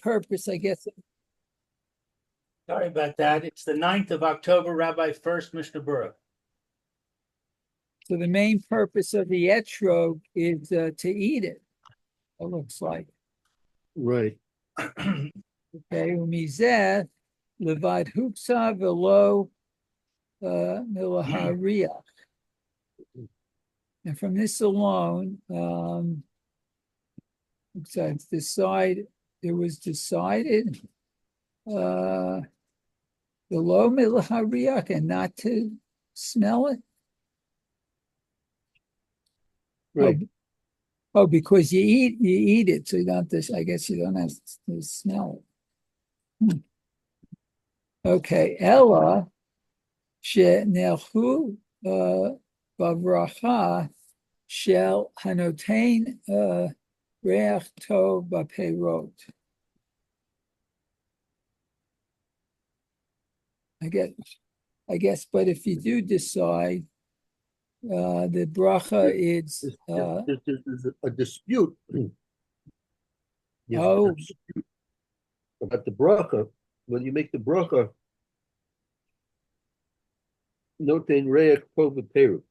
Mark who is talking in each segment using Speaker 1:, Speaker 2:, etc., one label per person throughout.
Speaker 1: purpose, I guess.
Speaker 2: Sorry about that. It's the 9th of October, Rabbi Furst, Mishna Berura.
Speaker 1: So the main purpose of the etrog is to eat it. It looks like.
Speaker 3: Right.
Speaker 1: Okay. Umizeh levad huksa velo milahariach. And from this alone, it's decided. It was decided below milahariach and not to smell it.
Speaker 3: Right.
Speaker 1: Oh, because you eat it, so you don't have to, I guess you don't have to smell it. Okay, Ella she'nelchu bavracha shel hanotein reach tov b'peirot. I guess, but if you do decide the bracha is
Speaker 3: There's a dispute. There's
Speaker 1: Oh.
Speaker 3: a dispute about the bracha. When you make the bracha, notein reach tov b'peirot.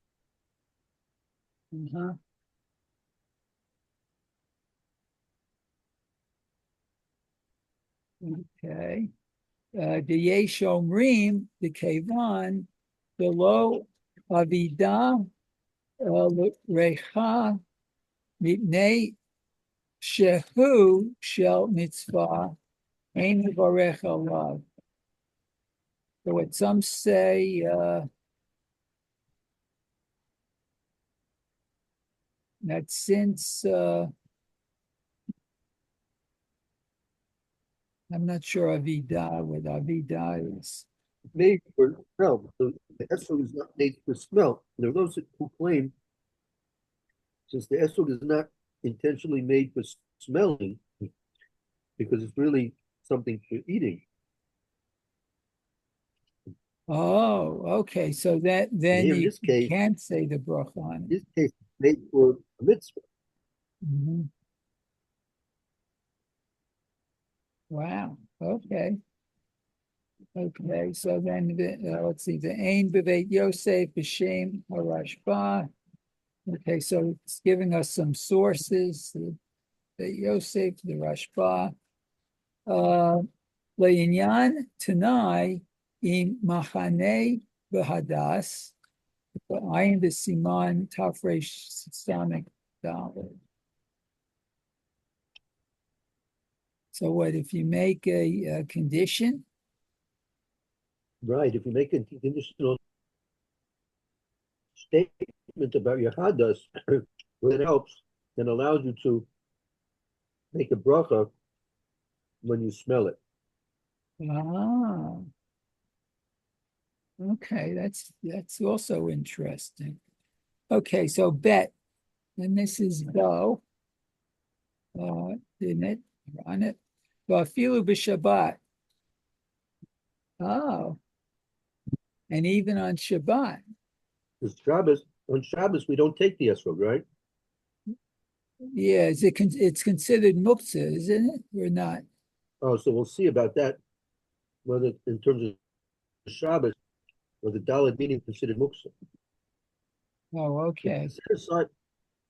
Speaker 1: uh-huh. Okay. The yesh omrim the kevan below avida recha mipnei shehu shel mitzvah ein mevarech alav. So what some say that since I'm not sure avida what avida is.
Speaker 3: Made for smell. The esrog is not made for smell. There are those who claim, since the esrog is not intentionally made for smelling, because it's really something for eating.
Speaker 1: Oh, okay. So that then
Speaker 3: Here in
Speaker 1: you
Speaker 3: this case,
Speaker 1: can't say the bracha on
Speaker 3: in
Speaker 1: it.
Speaker 3: this case, it's made for a mitzvah.
Speaker 1: Mhm. Wow. Okay. Okay. So then let's see. The Ein B'Veit Yosef B'Shem Harashba. Okay. So it's giving us some sources. The Yosef, the Rashba. Le'inyan Tanai in Machane B'Hadas. Ayin B'Siman Tafresh Samik Dalet. So what if you make a condition?
Speaker 3: Right. If you make a conditional statement about your hadas, where it helps, then allows you to make a bracha when you smell it.
Speaker 1: Ah, okay, that's also interesting. Okay, so bet, and this is go, didn't it? On it. Vafilu b'Shabbat. Oh, and even on Shabbat.
Speaker 3: Because on Shabbos, we don't take the esrog, right?
Speaker 1: Yeah, it's considered muktzah, isn't it, or not?
Speaker 3: Oh, so we'll see about that, whether in terms of Shabbos or the Dalet meaning considered muksa.
Speaker 1: Oh, okay.
Speaker 3: Set aside,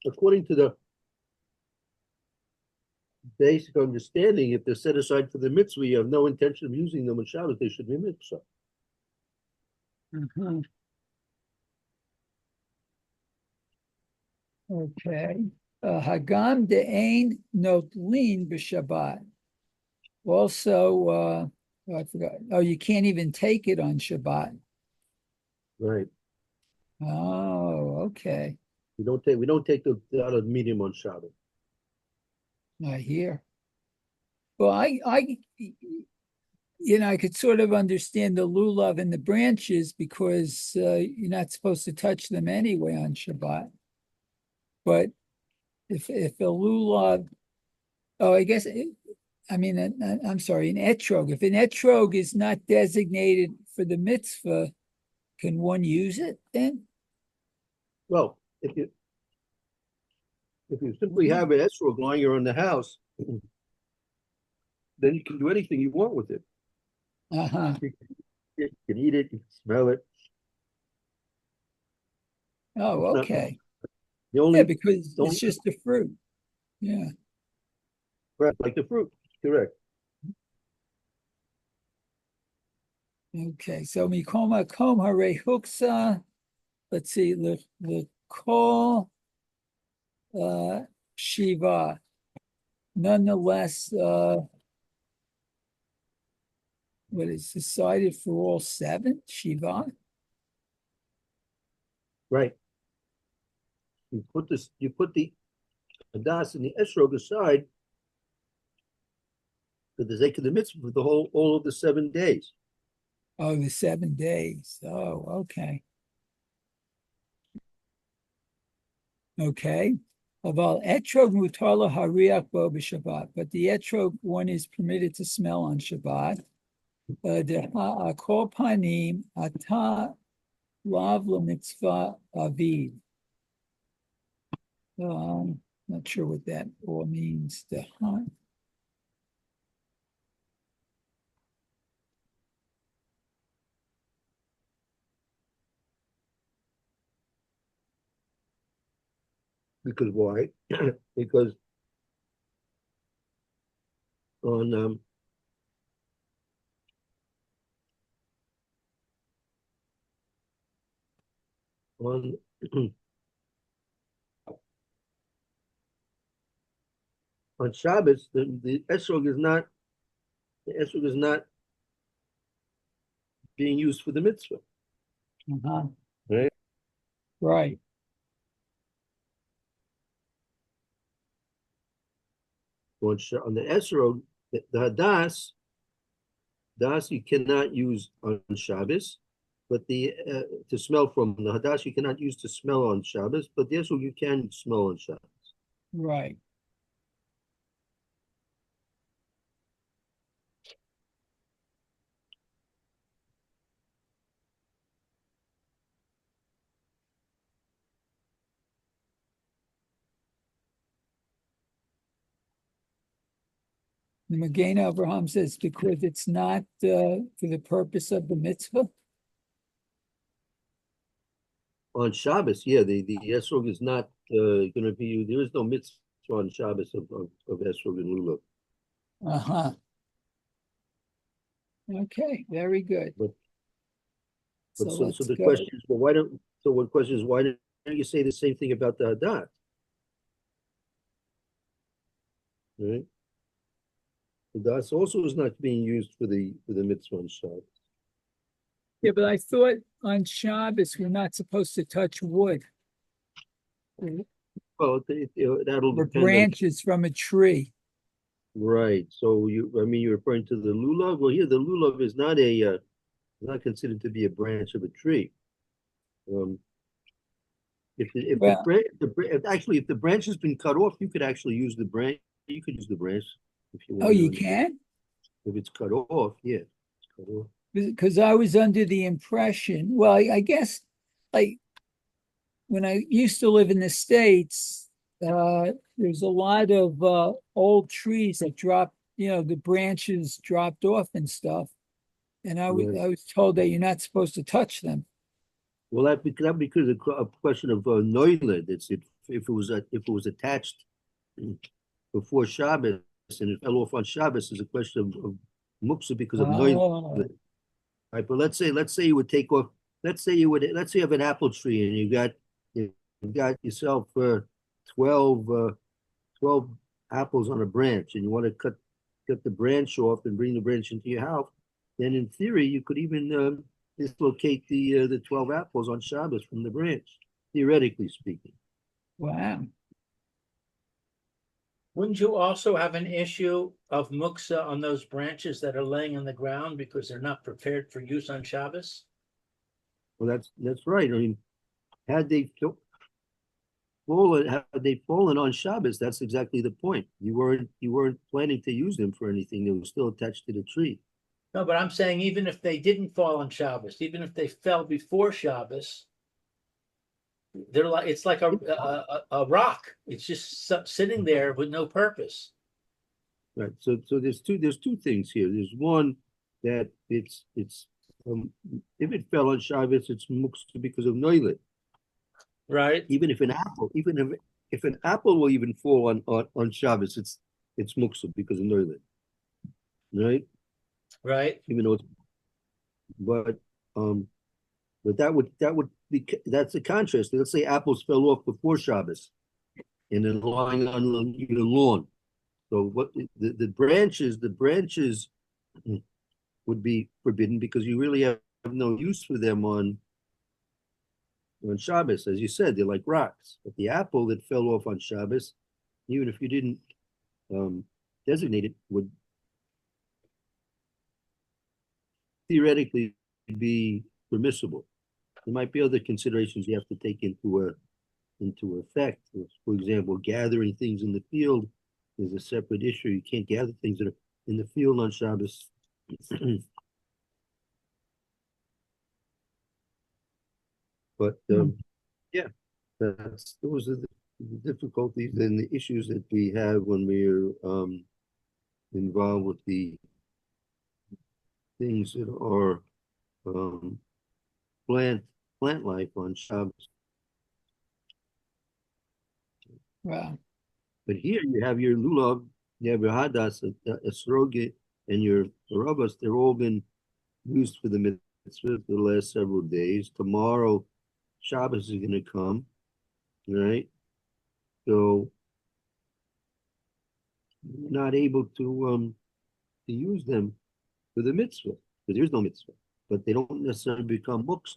Speaker 3: according to the basic understanding, if they're set aside for the mitzvah, you have no intention of using them on Shabbos, they should be mitzvah.
Speaker 1: Mhm. Okay. Hagam de'ein notlin b'Shabbat. Also, I forgot. Oh, you can't even take it on Shabbat.
Speaker 3: Right.
Speaker 1: Oh, okay.
Speaker 3: We don't take the out of medium on Shabbos.
Speaker 1: I hear. Well, I could sort of understand the lulav and the branches because you're not supposed to touch them anyway on Shabbat. But if a lulav, oh, I guess I'm sorry, an etrog. If an etrog is not designated for the mitzvah, can one use it then?
Speaker 3: Well, if you simply have an esrog lying around the house, then you can do anything you want with it.
Speaker 1: Uh-huh.
Speaker 3: You can eat it, you can smell it.
Speaker 1: Oh,
Speaker 3: It's not-
Speaker 1: okay.
Speaker 3: The
Speaker 1: Yeah,
Speaker 3: only,
Speaker 1: because
Speaker 3: the
Speaker 1: it's
Speaker 3: only,
Speaker 1: just a fruit. Yeah.
Speaker 3: right, like the fruit, correct.
Speaker 1: Okay. So mikoma kom hare huksa. Let's see. The call Shiva. Nonetheless, what is decided for all seven? Shiva?
Speaker 3: Right. You put the hadas and the esrog aside for the sake of the mitzvah for all of the 7 days.
Speaker 1: Oh, the 7 days. Oh, okay. Okay. Aval etrog mutala hariach bo b'Shabbat, but the etrog one is permitted to smell on Shabbat. Kol panim ata lav mitzvah aviv. Not sure what that all means.
Speaker 3: Because why? Because on on on Shabbos, the esrog is not being used for the mitzvah.
Speaker 1: Uh-huh.
Speaker 3: Right.
Speaker 1: Right.
Speaker 3: On the esrog, the hadas you cannot use on Shabbos, but the to smell from the hadas you cannot use to smell on Shabbos, but the esrog you can smell on Shabbos.
Speaker 1: Right. The Magen Abraham says because it's not for the purpose of the mitzvah.
Speaker 3: On Shabbos, yeah, the esrog is not going to be. There is no mitzvah on Shabbos of esrog and lulav.
Speaker 1: Uh-huh. Okay, very good.
Speaker 3: But
Speaker 1: So
Speaker 3: so
Speaker 1: let's
Speaker 3: the
Speaker 1: go.
Speaker 3: question is, well, why don't? So one question is, why don't you say the same thing about the hadat? Right. The hadas also is not being used for the mitzvah on Shabbos.
Speaker 1: Yeah, but I thought on Shabbos we're not supposed to touch wood
Speaker 3: Well, that'll
Speaker 1: or
Speaker 3: depend on.
Speaker 1: branches from a tree.
Speaker 3: Right. So you're referring to the lulav. Well, here the lulav is not considered to be a branch of a tree. If
Speaker 1: Well,
Speaker 3: if the branch has been cut off, you could actually use the branch. You could use the branch if you
Speaker 1: oh,
Speaker 3: want.
Speaker 1: you can?
Speaker 3: If it's cut off, yeah, it's cut off.
Speaker 1: Because I was under the impression, well, I guess like when I used to live in the States, there's a lot of old trees that dropped, the branches dropped off and stuff. And I
Speaker 3: Right.
Speaker 1: was told that you're not supposed to touch them.
Speaker 3: Well, that because a question of noiled. If it was attached before Shabbos and it fell off on Shabbos, is a question of muksa because of noiled.
Speaker 1: Oh,
Speaker 3: Right, but let's say you would take off. Let's say you have an apple tree and you got yourself 12, 12 apples on a branch, and you want to cut the branch off and bring the branch into your house. Then in theory, you could even dislocate the 12 apples on Shabbos from the branch, theoretically speaking.
Speaker 1: wow.
Speaker 2: Wouldn't you also have an issue of muksa on those branches that are laying on the ground because they're not prepared for use on Shabbos?
Speaker 3: Well, that's right. I mean, had they fallen on Shabbos, that's exactly the point. You weren't planning to use them for anything. They were still attached to the tree.
Speaker 2: No, but I'm saying even if they didn't fall on Shabbos, even if they fell before Shabbos, it's like a rock. It's just sitting there with no purpose.
Speaker 3: Right, so there's two things here. There's one that it's if it fell on Shabbos, it's muktzah because of noilet.
Speaker 2: Right,
Speaker 3: Even if if an apple will even fall on Shabbos, it's muktzah because of noilet, right?
Speaker 2: right,
Speaker 3: Even though it's but um but that would be that's a contrast. Let's say apples fell off before Shabbos and then lying on even lawn. So what the branches would be forbidden because you really have no use for them on Shabbos. As you said, they're like rocks. But the apple that fell off on Shabbos, even if you didn't designate it, would theoretically be permissible. There might be other considerations you have to take into effect. For example, gathering things in the field is a separate issue. You can't gather things that are in the field on Shabbos. But yeah, those are the difficulties and the issues that we have when we're involved with the things that are um, plant life on Shabbos.
Speaker 1: Wow.
Speaker 3: But here you have your lulav, you have your hadas, esroge, and your rabas. They're all been used for the mitzvah for the last several days. Tomorrow, Shabbos is going to come, right? So you're not able to use them for the mitzvah because there's no mitzvah, but they don't necessarily become muksa.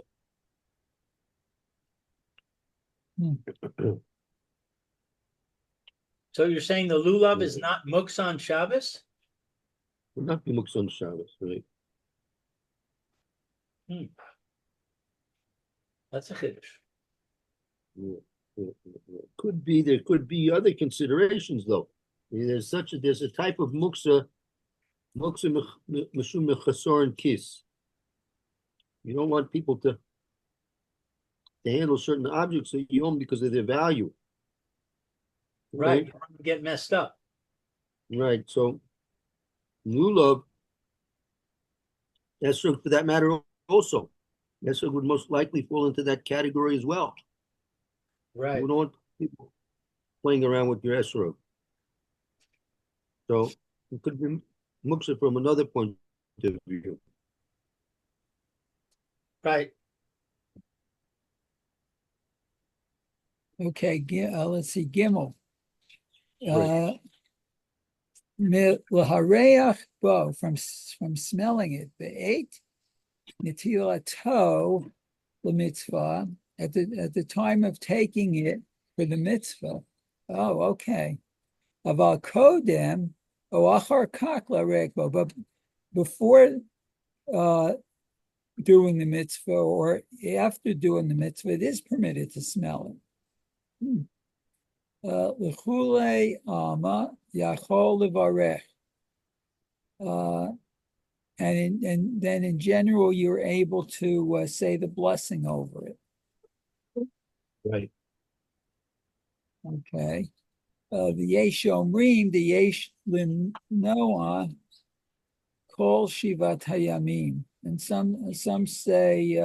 Speaker 2: so you're saying the lulav is not muktzah on Shabbos?
Speaker 3: Will not be muksa on Shabbos, right?
Speaker 2: That's a chiddush.
Speaker 3: Could be there could be other considerations though. There's a type of muksa mishum mechasor and kiss. You don't want people to handle certain objects that you own because of their value.
Speaker 2: Right, you want to get messed up.
Speaker 3: Right. So lulav, esrog for that matter also. Esrog would most likely fall into that category as well.
Speaker 2: Right.
Speaker 3: You don't want people playing around with your esrog. So it could be muksa from another point of view.
Speaker 2: Right.
Speaker 1: Okay, let's see, Gimel.
Speaker 3: Right.
Speaker 1: Lahareach bo, from smelling it. The eight netilato the mitzvah at the time of taking it for the mitzvah. Oh, okay. Aval kodem o achar kach lahareach bo, but before doing the mitzvah or after doing the mitzvah, it is permitted to smell it. L'chule ama yachol levarech. And then in general, you're able to say the blessing over it.
Speaker 3: Right.
Speaker 1: Okay. The yesh omrim, the yesh limnoah, kol shivat hayamim. And some say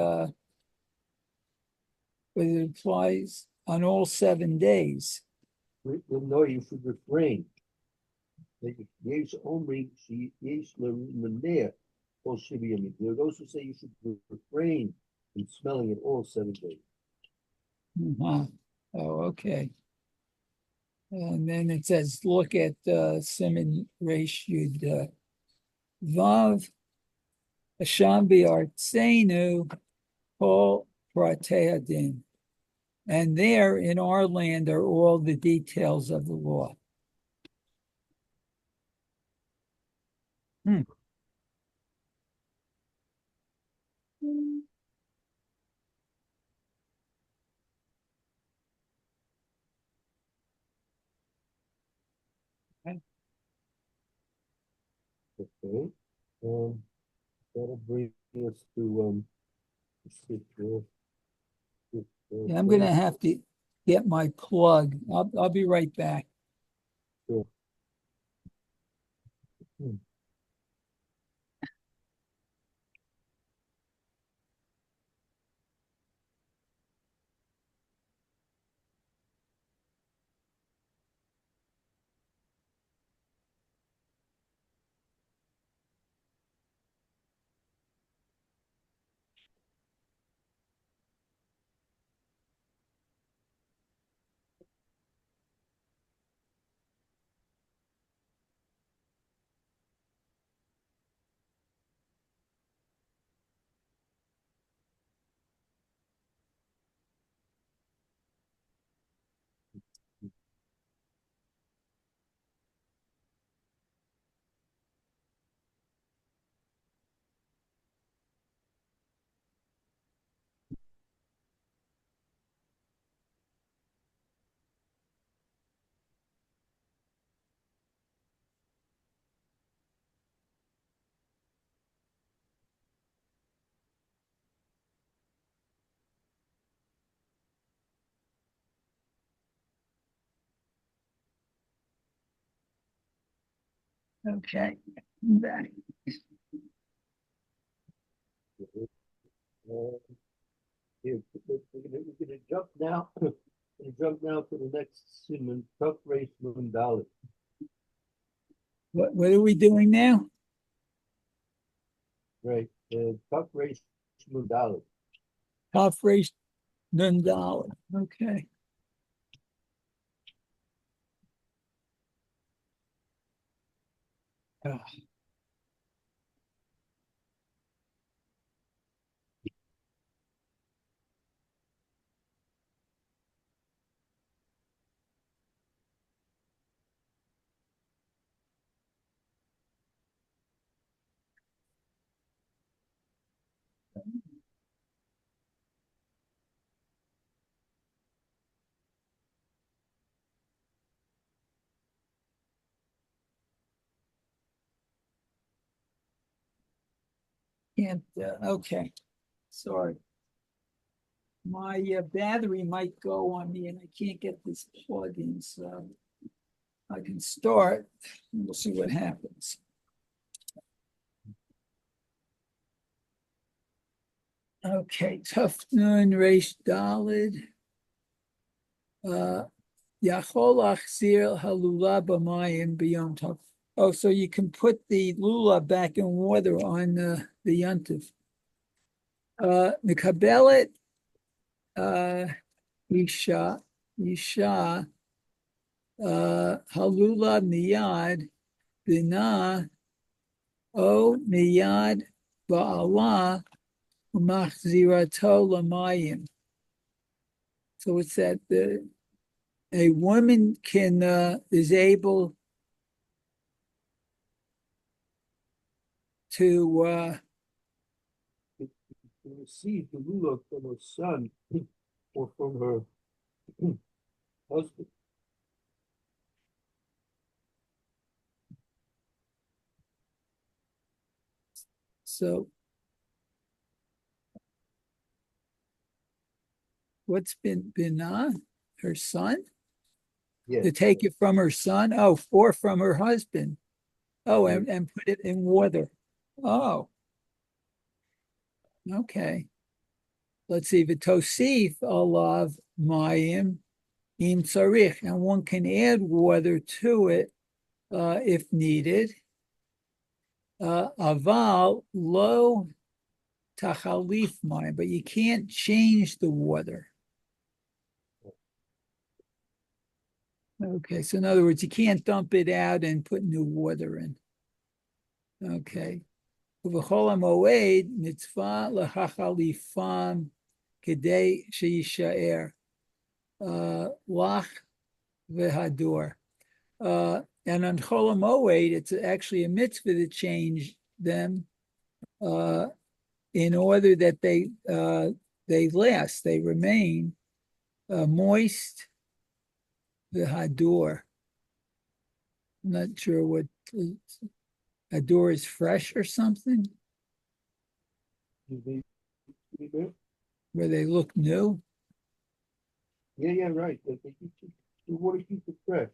Speaker 1: but it applies on all 7 days.
Speaker 3: No, you should refrain. Yesh only yesh lemaneh kol shiviyamim. There are those who say you should refrain from smelling it all 7 days.
Speaker 1: Oh, okay. And then it says, look at Siman Reish Yud Vav Hasham B'Artseinu Kol Pratei Hadin. And there in our land are all the details of the law.
Speaker 3: Okay. That'll bring us to
Speaker 1: Yeah, I'm going to have to get my plug. I'll be right back.
Speaker 3: Sure.
Speaker 1: Okay, I'm back.
Speaker 3: Here, we're gonna jump now, jump now to the next Simon, Tuck Race Mundala.
Speaker 1: What are we doing now?
Speaker 3: Right, Tuck Race Mundala.
Speaker 1: Top race $1. Okay. Ah, can't, okay, sorry. My battery might go on me and I can't get this plug in, so I can start and we'll see what happens. Okay, tough nun resh dalid. Yachol achzir halula b'mayim b'yom tov. Oh, so you can put the lula back in water on the yontiv. Mikabelet isha halula miyad bina o miyad ba'ala umachzirato lamayim. So it's that a woman can is able to
Speaker 3: Receive the lula from her son or from her husband.
Speaker 1: so what's been Binah, her son?
Speaker 3: Yes,
Speaker 1: To take it from her son? Oh, or from her husband. Oh, and put it in water. Oh, okay. Let's see. V'tosif alav mayim im tzarich, and one can add water to it if needed. Aval lo tachalif mayim, but you can't change the water. Okay, so in other words, you can't dump it out and put new water in. Okay. V'chol hamoed mitzvah lachachalifam kedei sheyishaer lach v'hador. And on Chol HaMoed, it's actually a mitzvah to change them in order that they last, they remain moist. V'hador. I'm not sure what hador is, fresh or something, where they look new.
Speaker 3: yeah, right. The water keeps it fresh.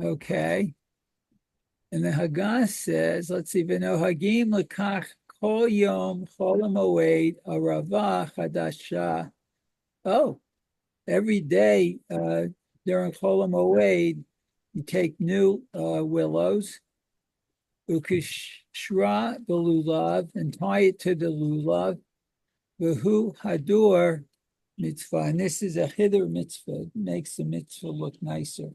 Speaker 1: Okay. And the Haggadah says, let's see, V'no hagim lekach kol yom chol hamoed arava chadasha. Oh, every day during chol hamoed, you take new willows, ukishra the lulav, and tie it to the lulav, v'hu hadur mitzvah. And this is a chiddur mitzvah. It makes the mitzvah look nicer.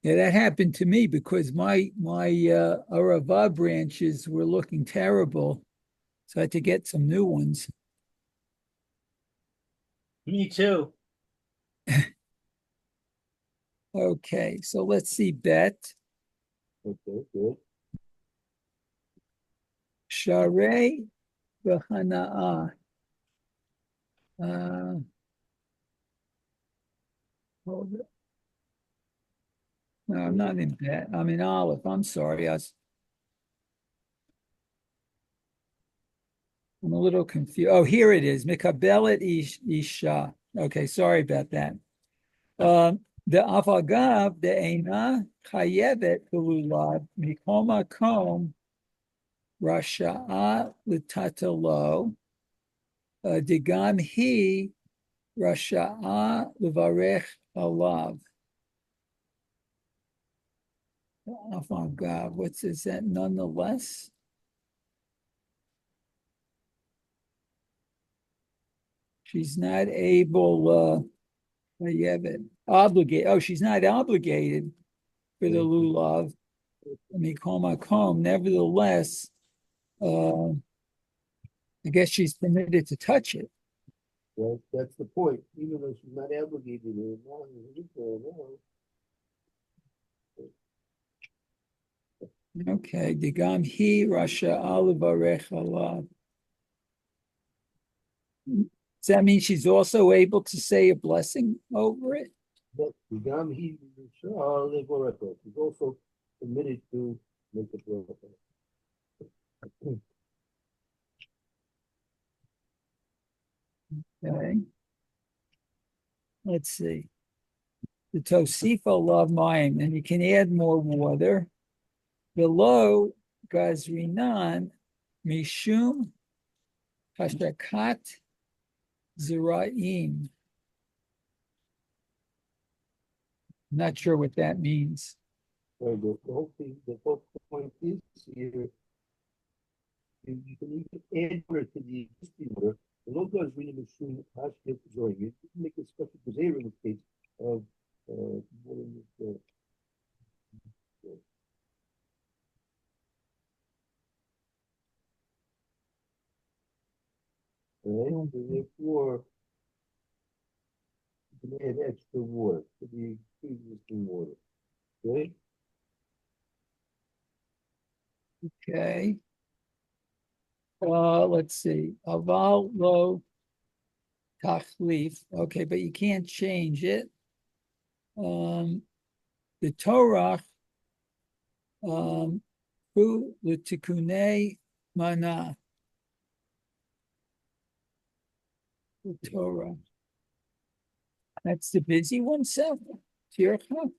Speaker 1: Yeah, that happened to me because my Arava branches were looking terrible, so I had to get some new ones.
Speaker 2: Me too.
Speaker 1: Okay, so let's see, Bet.
Speaker 3: Okay, good.
Speaker 1: Sharei v'hana'ah. Hold it. No, I'm not in Bet. I'm in Aleph. I'm sorry. I'm a little confused. Oh, here it is. Mikabelet isha. Okay, sorry about that. The avagav, the eina chayevet lulav mikol makom rasha'a l'tatalo digam hi rasha'a levarech alav. Avagav, what's is that? Nonetheless, she's not able. Obligated. Oh, she's not obligated for the lulav. Mikol makom. Nevertheless, I guess she's permitted to touch it.
Speaker 3: Well, that's the point. Even though she's not obligated or
Speaker 1: Okay, digam hi rasha alivarech alav. Does that mean she's also able to say a blessing over it?
Speaker 3: but the Gam he is also permitted to make a bracha.
Speaker 1: Okay. Let's see. The Tosifo love mine, and you can add more water. Below Gazrinan, Mishum Hashakat Ziraim. Not sure what that means.
Speaker 3: Right, the whole thing, the whole point is here, you can even add water to the existing water. The low does really assume Hashkef join. You can make a special Kazera in the case of water in this, right? So therefore, you can add extra water to the existing water. Okay?
Speaker 1: Okay. Let's see. Aval lo tachlif. Okay, but you can't change it. The Torah, hu l'tikunei mana. The Torah. That's the busy one, Seth. Tircha.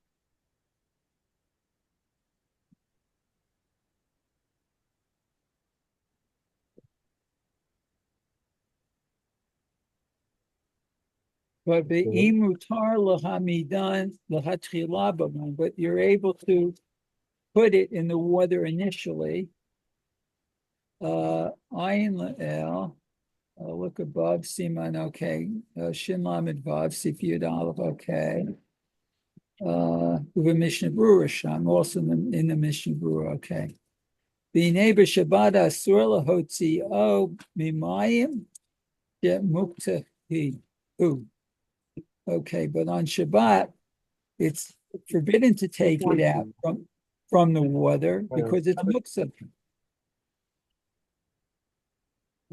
Speaker 1: But the imutar lahamidan lahatchila, but you're able to put it in the water initially. Ayin la'el. Look above, Siman, okay. Shin Lamed Vav, Sif Yud Aleph, okay. With Mishna Berura Sham, also in the Mishna Berura, okay. The neighbor Shabbat Asur Lahotzi O Mimayim Get Mukta Hi. Okay, but on Shabbat, it's forbidden to take it out from the water because it's muktzah.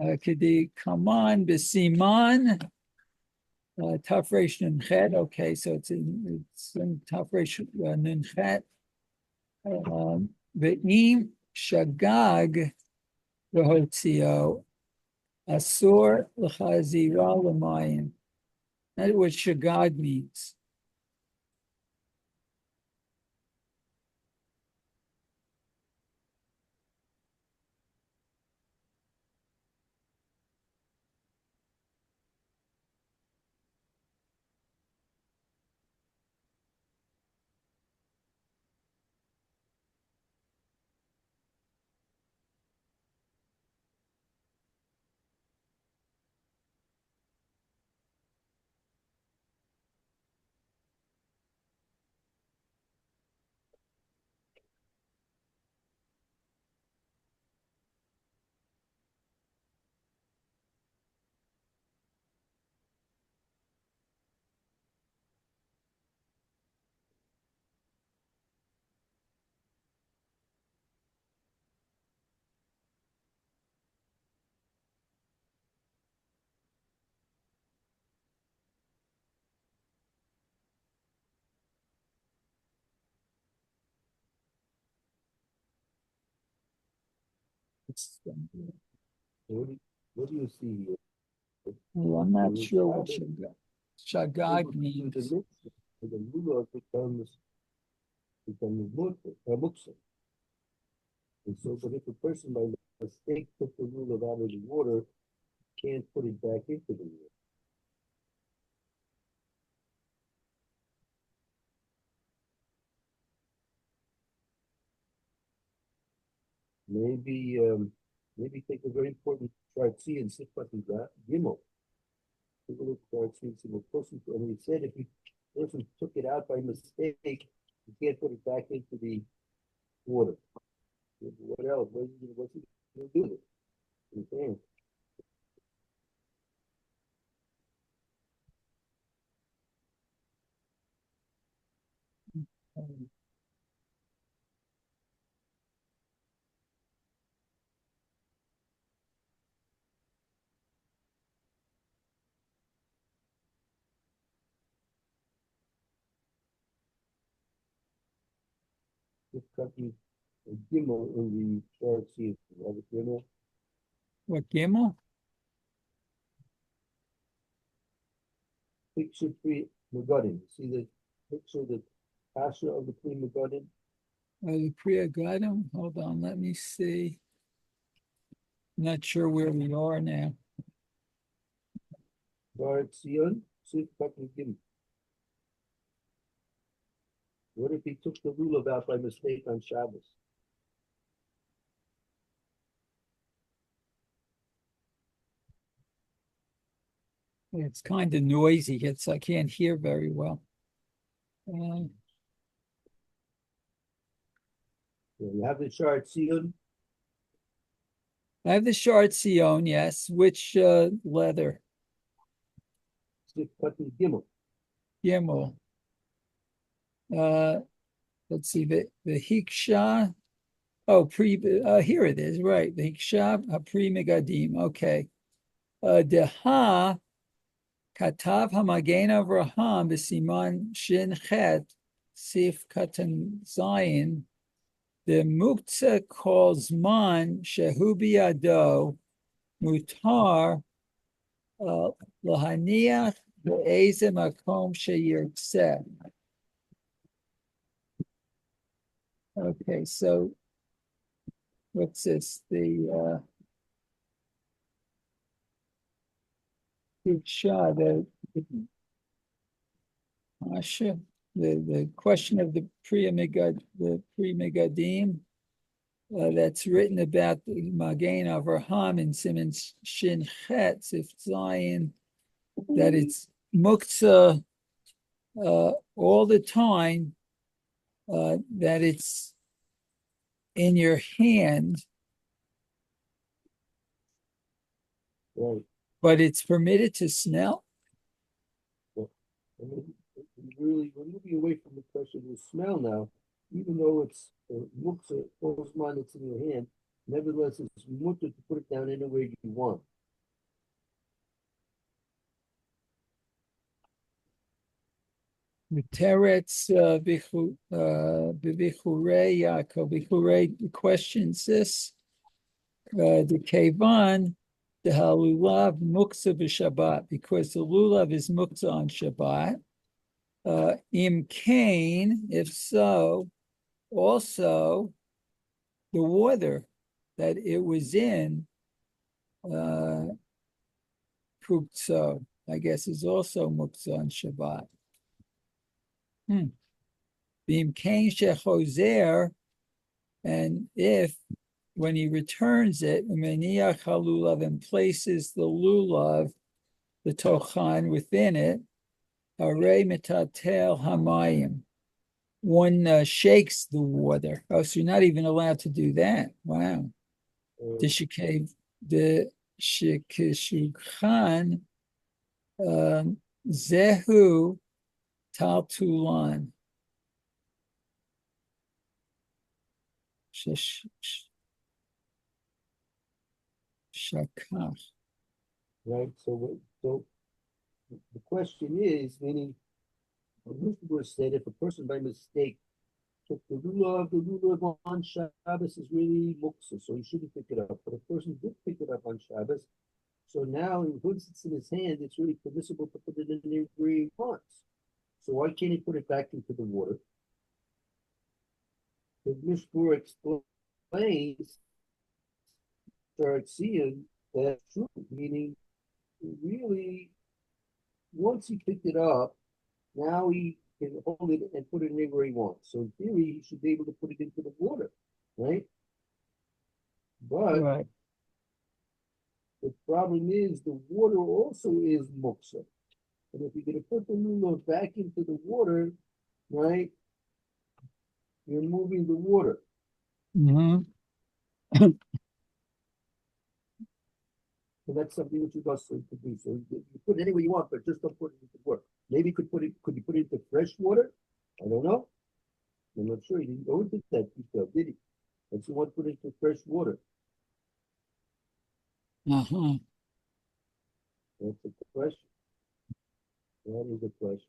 Speaker 1: Kedi kaman b'siman tafresh nunchet. Okay, so it's in tafresh nunchet. Ve'im shagag v'hotzio asur l'chazira l'mayim. That's what shagag means.
Speaker 3: What do you see here?
Speaker 1: Well, I'm not sure what shagag means.
Speaker 3: the lulav becomes muksa. And so, but if a person by mistake took the lulav out of the water, can't put it back into the water. Maybe take a very important chart C and sit back and Gimel. Take a look at chart C and see what person, and he said if the person took it out by mistake, you can't put it back into the water. What else? What's he going to do with it? You can't. Just copy Gimel in the chart C. Have it Gimel.
Speaker 1: What, Gimel?
Speaker 3: Picture three Megadim. See the picture, the kasha of the three Megadim?
Speaker 1: The Priya Gadam? Hold on, let me see. Not sure where we are now.
Speaker 3: Chart Sion, sit copy Gimel. What if he took the lulav out by mistake on Shabbos?
Speaker 1: It's kind of noisy. I can't hear very well.
Speaker 3: You have the chart Sion.
Speaker 1: I have the short Sion, yes. Which leather?
Speaker 3: Sit copy Gimel.
Speaker 1: Gimel. Let's see, the Hiksha. Oh, here it is, right. The Hiksha Pri Megadim. Okay. Deha Katav Hamagen Avraham B'Siman Shin Chet Sif Katan Zion. The Muktzah calls man Shehu Biyado Mutar Lahaniach Be'ezeh Makom Sheyirtzeh. Okay, so what's this? The Hiksha, Asha, the question of the Pri Megadim that's written about the Magen Avraham in Siman Shin Chet Sif Zion, that it's muktzah all the time, that it's in your hand,
Speaker 3: Right.
Speaker 1: but it's permitted to smell.
Speaker 3: I mean, we're moving away from the question of smell now, even though it's muktzah, osman, it's in your hand. Nevertheless, it's mutter to put it down anywhere you want.
Speaker 1: Teretz B'Vichurei Yaakov. Vichurei questions this. The Kevan, the halulav muktzah b'Shabbat, because the lulav is muktzah on Shabbat. Im kain, if so, also the water that it was in, muktzah, I guess, is also muktzah on Shabbat. Im kain shechozer, and if when he returns it, umeniach halulav, and places the lulav, the tochan, within it, arei metatel hamayim, one shakes the water. Oh, so you're not even allowed to do that. Wow. The shikishukan zehu taltulan. Shakach.
Speaker 3: Right. So the question is, meaning, Mishna said if a person by mistake took the lulav on Shabbos is really muktzah, so he shouldn't pick it up. But a person did pick it up on Shabbos, so now once it's in his hand, it's really permissible to put it in there where he wants. So why can't he put it back into the water? The Mishna explains, start seeing that's true, meaning really, once he picked it up, now he can hold it and put it anywhere he wants. So in theory, he should be able to put it into the water, right? But
Speaker 1: Right.
Speaker 3: the problem is the water also is muksa. And if you're going to put the lulav back into the water, right, you're moving the water.
Speaker 1: Mhm.
Speaker 3: So that's something which is also to do. So you put it anywhere you want, but just don't put it into water. Maybe you could you put it into fresh water? I don't know. I'm not sure. He didn't go into that detail, did he? And so what put it into fresh water?
Speaker 1: Uh-huh.
Speaker 3: That's a question. That is a question.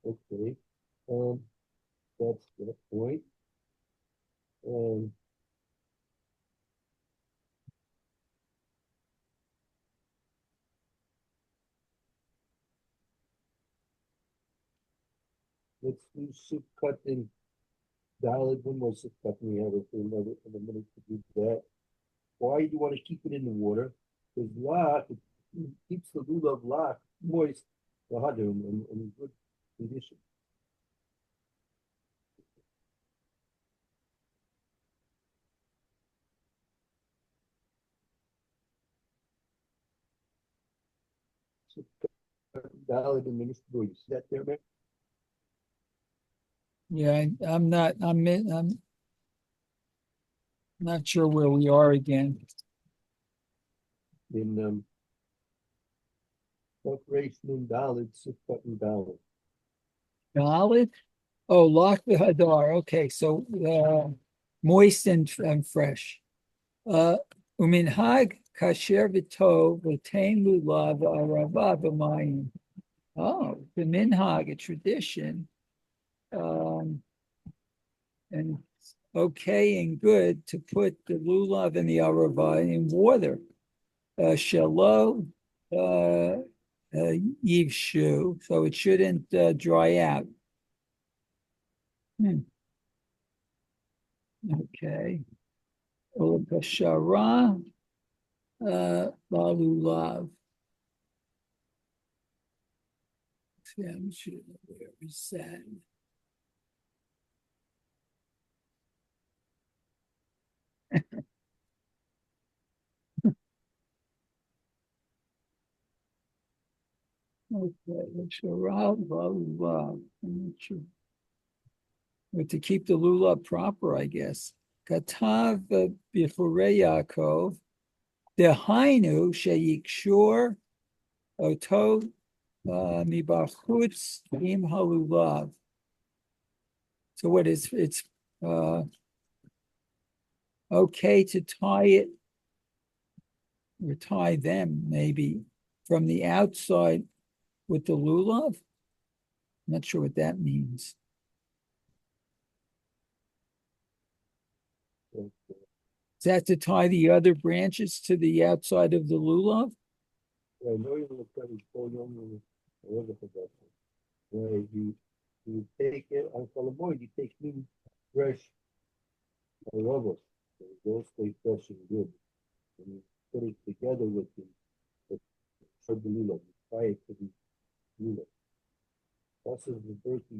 Speaker 3: Okay. That's the point. Um, let's do Sukkot in Daled. One more Sukkot we have it for another in a minute to do that. Why do you want to keep it in the water? Because lach, it keeps the lulav lach moist, the hadrim, in good condition. Sukkot Daled in Minister, you see that there, man?
Speaker 1: Yeah, I'm not sure where we are again.
Speaker 3: In preparation in Daled, Sukkot in Daled.
Speaker 1: Dalit? Oh, lock the hadar. Okay, so moist and fresh. Uminhag kasher v'tov v'tein lulav arava b'mayim. Oh, the minhag, a tradition, um, and it's okay and good to put the lulav and the arava in water. Shalom yivshu, so it shouldn't dry out. Okay. Ulakashara balulav. I'm sure where is that? Okay, Shara balulav. I'm not sure. But to keep the lulav proper, I guess. Katav b'forei Yaakov. Dehainu sheyikshur oto mibachutz im halulav. So what is it's okay to tie it or tie them maybe from the outside with the lulav? I'm not sure what that means. Is that to tie the other branches to the outside of the lulav?
Speaker 3: I know you're going to try to call young whatever for that. Where you take it on Solomon, you take new fresh rubber. Those stay fresh and good. And you put it together with the lulav. You tie it to the lulav. Also, the birth of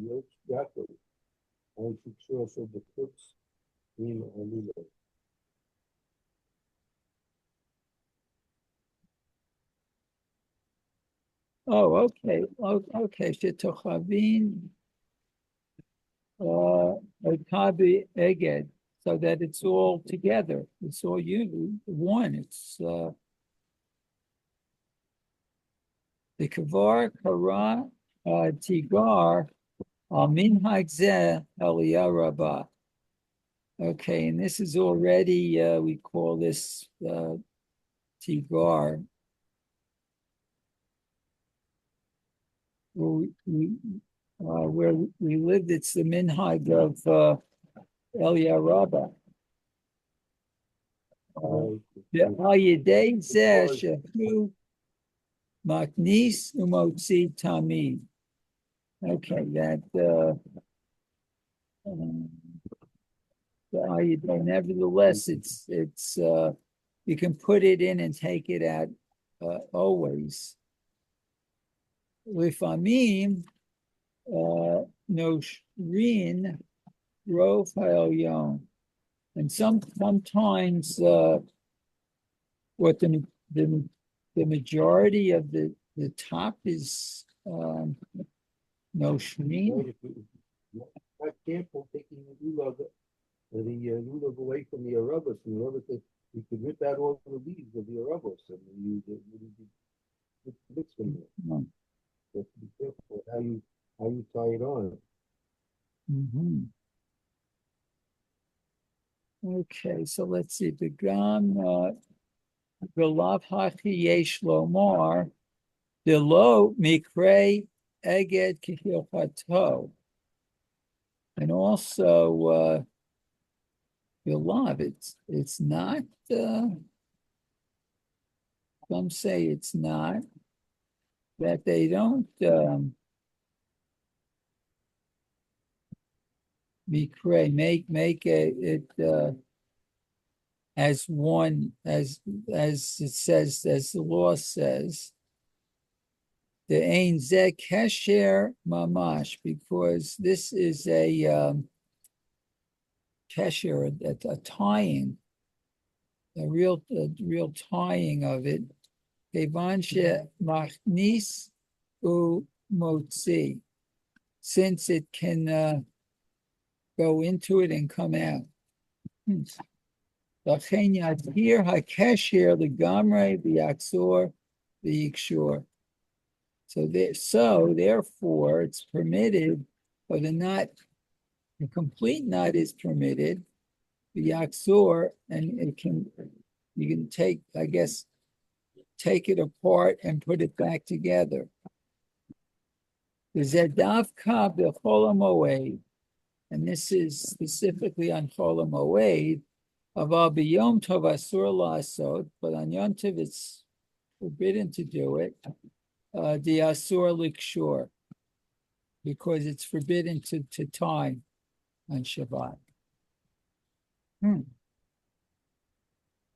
Speaker 3: Yaakov. I should show also the cooks in a lulav.
Speaker 1: Oh, okay. Okay. Shetochavin Kabi Eged, so that it's all together. It's all one. It's the Kavar Kara Tigar Min Hagzeh Eliyah. Okay, and this is already we call this Tigar. where we lived, it's the minhag of Elia Rabba. Al-Yedei Zeh Shehu Maknis Umotzi Tamid. Okay, that nevertheless, it's you can put it in and take it out always. Lifamim noshrin rov ha'elyon, and sometimes what the majority of the top is noshrin.
Speaker 3: Not careful taking the lulav away from the arabos. The arabos, you could rip out all the leaves of the arabos and use it. Mix them there.
Speaker 1: Mm.
Speaker 3: You have to be careful how you tie it on.
Speaker 1: Mm-hmm. Okay, so let's see. The gam v'lav hachi yesh lomar delo mikre eged kihilchato, and also v'lav. It's not. Some say it's not, that they don't make it as one as it says, as the law says, the ein zeh kesher mamash, because this is a kesher, a tying, a real tying of it. Kevan shemachnis umotzi, since it can go into it and come out. Lachen yadhir hakesher legamrei v'yaksor v'yikshor. So therefore, it's permitted, or the complete knot is permitted, the yaksor, and you can take it apart and put it back together. The zedavka b'chol hamoed, and this is specifically on chol hamoed. Aval b'yom tov asur la'asot, but on Yom Tov it's forbidden to do it. The asur likshor, because it's forbidden to tie on Shabbat.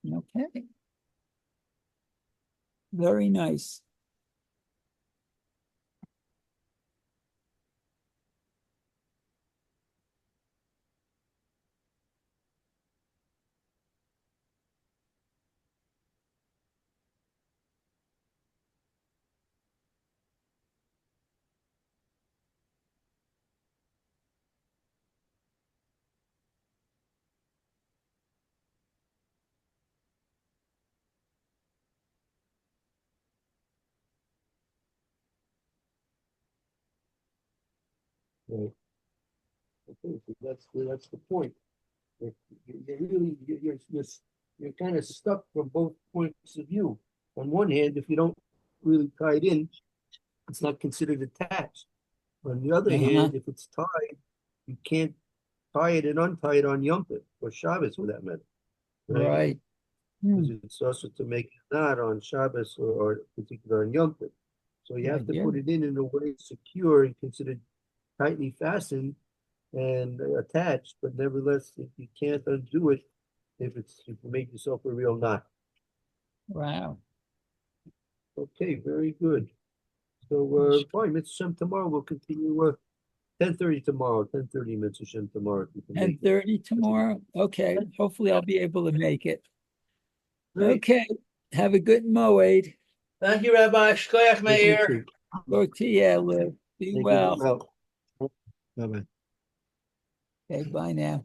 Speaker 1: Okay. Very nice.
Speaker 3: Right. Okay, so that's the point. You're kind of stuck from both points of view. On one hand, if you don't really tie it in, it's not considered attached. On the other hand, if it's tied, you can't tie it and untie it on Yom Tov or Shabbos for that matter.
Speaker 1: Right.
Speaker 3: Because it's also to make a knot on Shabbos or particular on Yom Tov. So you have to put it in a way secure and considered tightly fastened and attached, but nevertheless, if you can't undo it, if you made yourself a real knot.
Speaker 1: Wow.
Speaker 3: Okay, very good. So fine, Mitzvah Shem tomorrow we'll continue 10:30 tomorrow, 10:30 Mitzvah Shem tomorrow.
Speaker 1: 10:30 tomorrow. Okay. Hopefully I'll be able to make it.
Speaker 3: Great.
Speaker 1: Okay. Have a good moed.
Speaker 2: Thank you, Rabbi. Shkoyach Meir.
Speaker 1: Go to you, Liv. Be well.
Speaker 3: Bye-bye.
Speaker 1: Okay, bye now.